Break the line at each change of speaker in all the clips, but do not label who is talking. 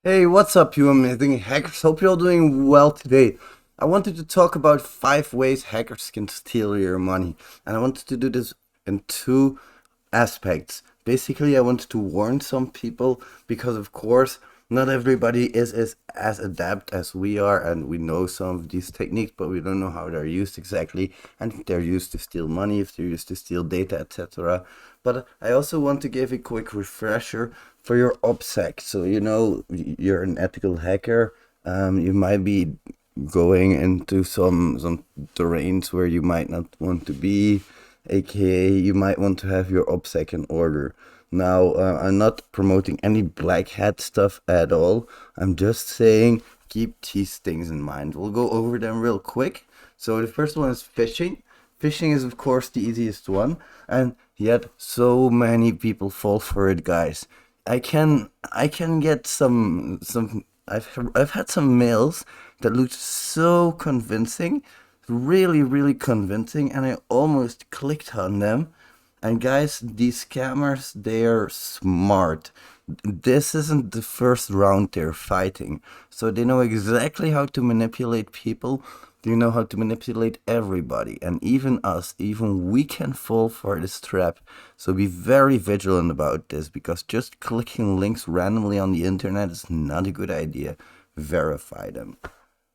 Hey, what's up, you amazing hackers? Hope you're all doing well today. I wanted to talk about 5 ways hackers can steal your money, and I wanted to do this in two aspects. Basically, I wanted to warn some people because, of course, not everybody is as adept as we are, and we know some of these techniques, but we don't know how they're used exactly, and if they're used to steal money, if they're used to steal data, etc. But I also want to give a quick refresher for your OPSEC. So, you're an ethical hacker. You might be going into some terrains where you might not want to be, aka you might want to have your OPSEC in order. Now, I'm not promoting any black hat stuff at all. I'm just saying keep these things in mind. We'll go over them real quick. So the first one is phishing. Phishing is of course the easiest one, and yet so many people fall for it, guys. I can get some I've had some mails that looked so convincing, really convincing, and I almost clicked on them. And guys, these scammers, they're smart. This isn't the first round they're fighting. So they know exactly how to manipulate people. They know how to manipulate everybody. And even us, even we can fall for this trap. So be very vigilant about this, because just clicking links randomly on the internet is not a good idea. Verify them.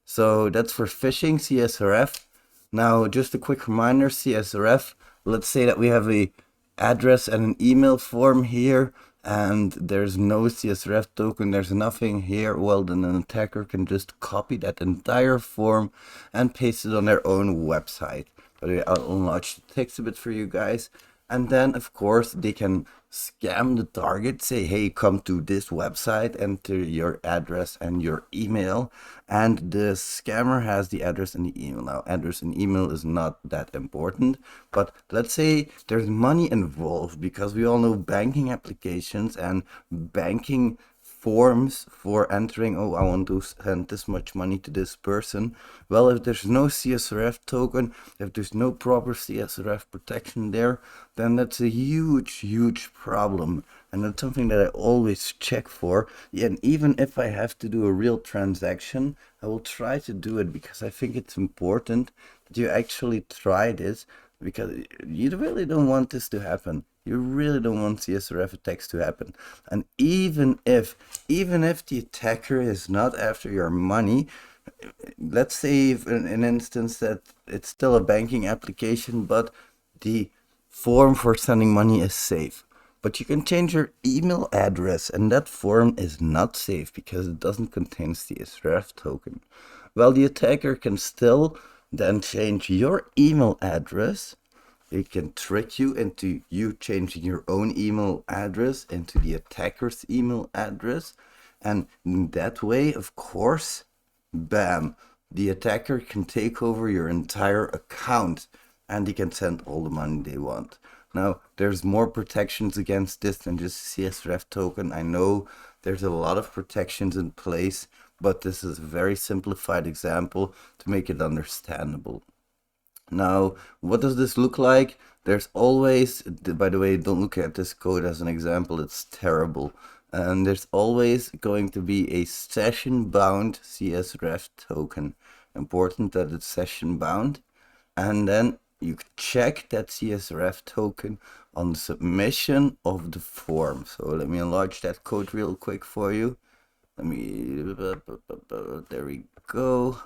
So that's for phishing, CSRF. Now, just a quick reminder, CSRF, let's say that we have a address and an email form here, and there's no CSRF token, there's nothing here. Well, then an attacker can just copy that entire form and paste it on their own website. But I'll enlarge the text a bit for you guys. And then, of course, they can scam the target, say, hey, come to this website, enter your address and your email. And the scammer has the address and the email. Now, address and email is not that important, but let's say there's money involved, because we all know banking applications and banking forms for entering, oh, I want to send this much money to this person. Well, if there's no CSRF token, if there's no proper CSRF protection there, then that's a huge problem. And that's something that I always check for. Yeah, and even if I have to do a real transaction, I will try to do it, because I think it's important that you actually try this, because you really don't want this to happen. You really don't want CSRF attacks to happen. And even if the attacker is not after your money, let's say in an instance that it's still a banking application, but the form for sending money is safe. But you can change your email address, and that form is not safe because it doesn't contain CSRF token. Well, the attacker can still then change your email address. It can trick you into you changing your own email address into the attacker's email address. And in that way, of course, bam, the attacker can take over your entire account, and they can send all the money they want. Now, there's more protections against this than just CSRF token. I know there's a lot of protections in place, but this is a very simplified example to make it understandable. Now, what does this look like? There's always, by the way, don't look at this code as an example, it's terrible. And there's always going to be a session bound CSRF token. Important that it's session bound. And then you check that CSRF token on the submission of the form. So let me enlarge that code real quick for you. There we go.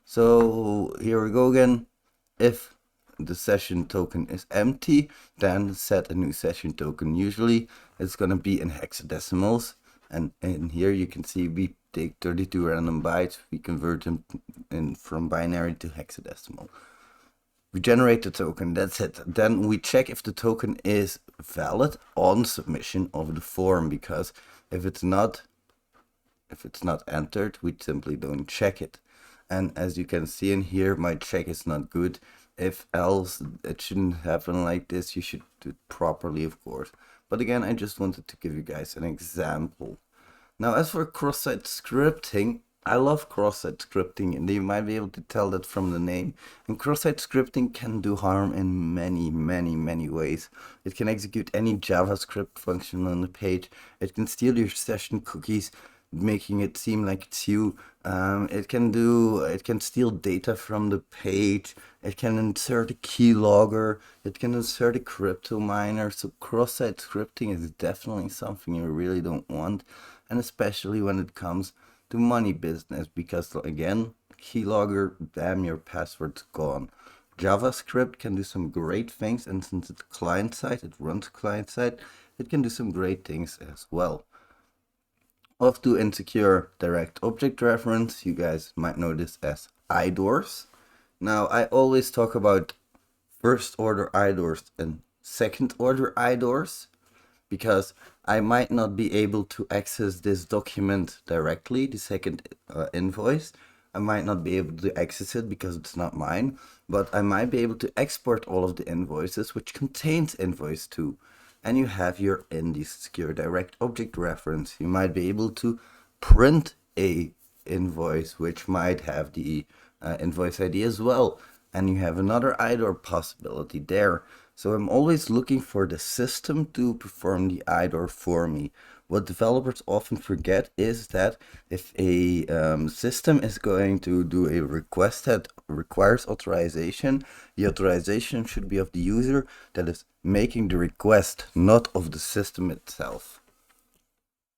So here we go again. If the session token is empty, then set a new session token. Usually it's going to be in hexadecimals, and in here you can see we take 32 random bytes, we convert them from binary to hexadecimal. We generate the token, that's it. Then we check if the token is valid on submission of the form, because if it's not entered, we simply don't check it. And as you can see in here, my check is not good. If else, it shouldn't happen like this. You should do it properly, of course. But again, I just wanted to give you guys an example. Now, as for cross-site scripting, I love cross-site scripting, and you might be able to tell that from the name. And cross-site scripting can do harm in many ways. It can execute any JavaScript function on the page. It can steal your session cookies. making it seem like it's you. It can steal data from the page. It can insert a keylogger. It can insert a crypto miner. So cross-site scripting is definitely something you really don't want, and especially when it comes to money business, because again, keylogger, damn, your password's gone. JavaScript can do some great things, and since it's client side, it runs client side, it can do some great things as well. Off to insecure direct object reference, you guys might know this as IDORs. Now, I always talk about first order IDORs and second order IDORs, because I might not be able to access this document directly, the second invoice. I might not be able to access it because it's not mine, but I might be able to export all of the invoices which contains invoice 2. And you have your ND secure direct object reference. You might be able to print a invoice which might have the invoice ID as well. And you have another IDOR possibility there. So I'm always looking for the system to perform the IDOR for me. What developers often forget is that if a system is going to do a request that requires authorization, the authorization should be of the user that is making the request, not of the system itself.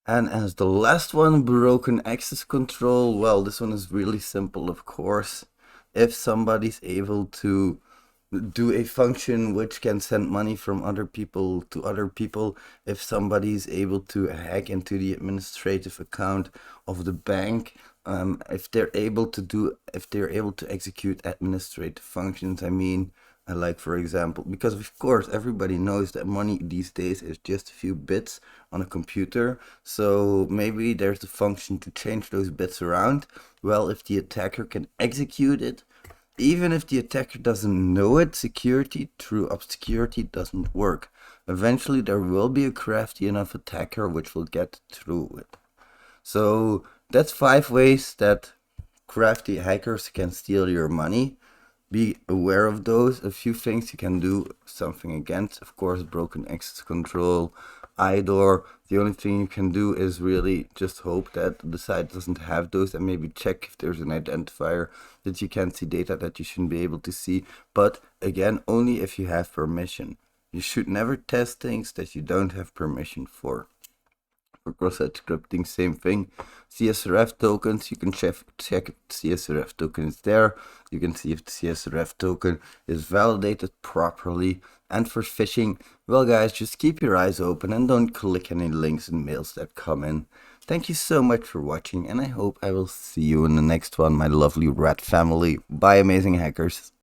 And as the last one, broken access control, well, this one is really simple, of course. If somebody's able to do a function which can send money from other people to other people, if somebody is able to hack into the administrative account of the bank, if they're able to execute administrative functions, I mean, like for example, because of course everybody knows that money these days is just a few bits on a computer, so maybe there's a function to change those bits around. Well, if the attacker can execute it, even if the attacker doesn't know it, security through obscurity doesn't work. Eventually there will be a crafty enough attacker which will get through it. So that's 5 ways that crafty hackers can steal your money. Be aware of those. A few things you can do something against, of course, broken access control, IDOR. The only thing you can do is really just hope that the site doesn't have those, and maybe check if there's an identifier that you can't see data that you shouldn't be able to see. But again, only if you have permission. You should never test things that you don't have permission for. For cross-site scripting, same thing. CSRF tokens, you can check if CSRF token is there. You can see if the CSRF token is validated properly. And for phishing, well guys, just keep your eyes open and don't click any links and mails that come in. Thank you so much for watching, and I hope I will see you in the next one, my lovely rat family. Bye, amazing hackers.